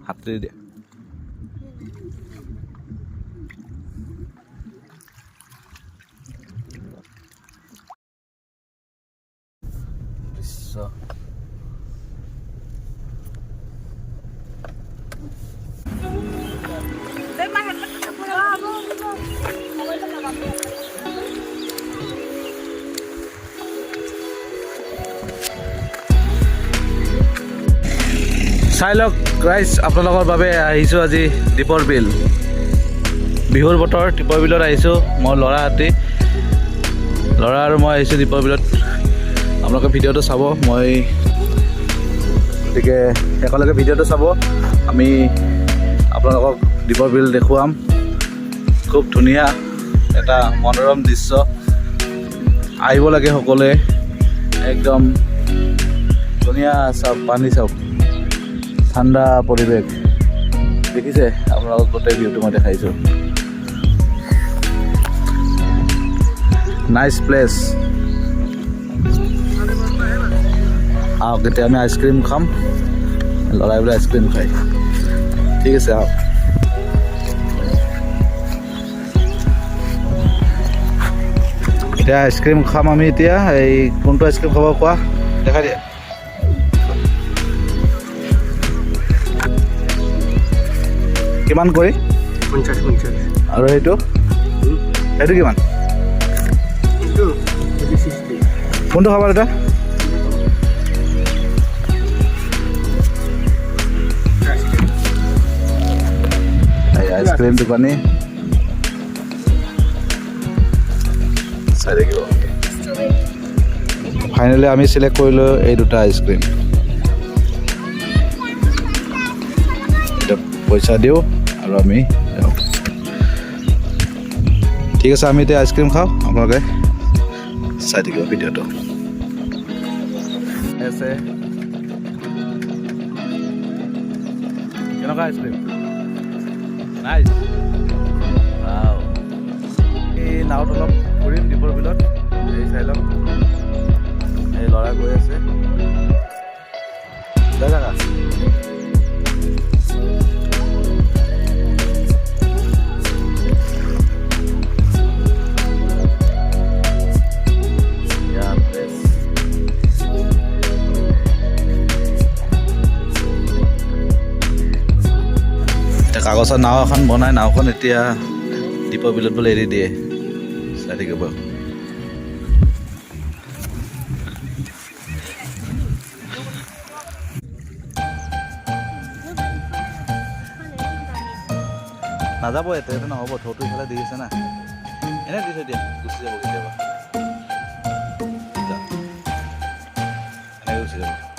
হাতেৰে দিয়া দৃশ্য চাই লওক গাইজ আপোনালোকৰ বাবে আহিছোঁ আজি দীপৰ বিল বিহুৰ বতৰ দীপৰ বিলত আহিছোঁ মই ল'ৰা আৰু মই আহিছোঁ দীপৰ বিলত আপোনালোকে ভিডিঅ'টো চাব মই গতিকে একেলগে ভিডিঅ'টো চাব আমি আপোনালোকক দীপৰ বিল দেখুৱাম খুব ধুনীয়া এটা মনোৰম দৃশ্য আহিব লাগে সকলোৱে একদম ধুনীয়া চাওক পানী চাওক ঠাণ্ডা পৰিৱেশ দেখিছে আপোনালোকক গোটেই ভিউটো মই দেখাইছোঁ নাইচ প্লেচ আহক এতিয়া আমি আইচক্ৰীম খাম ল'ৰাই বোলে আইচক্ৰীম খায় ঠিক আছে আহক এতিয়া আইচক্ৰীম খাম আমি এতিয়া এই কোনটো আইচক্ৰীম খাব কোৱা দেখাই দিয়া কিমান কৰি 50 আৰু সেইটো কিমান কোনটো খাবা দাদা আইচক্ৰীম দোকানী চাই থাকিব ফাইনেলি আমি চিলেক্ট কৰিলোঁ এই দুটা আইচক্ৰীম পইচা দিওঁ আৰু আমি যাওঁ ঠিক আছে আমি এতিয়া আইচক্ৰীম খাওঁ আপোনালোকে চাই থাকিব ভিডিঅ'টো আছে কেনেকুৱা আইচক্ৰীম নাইচ এই নাওত অলপ ঘূৰিম দীপৰ বিলত এই চাই লওক এই ল'ৰা গৈ আছে জেগা কাগজৰ নাও এখন বনাই নাওখন এতিয়া দীপৰ বিলত বোলে এৰি দিয়ে চাই থাকিব নাযাব এতিয়া নহ'ব ঢৌটো ইফালে দি আছে না এনে দি থৈ দিয়া গুচি যাব কেতিয়াবা এনেকৈ গুচি যাব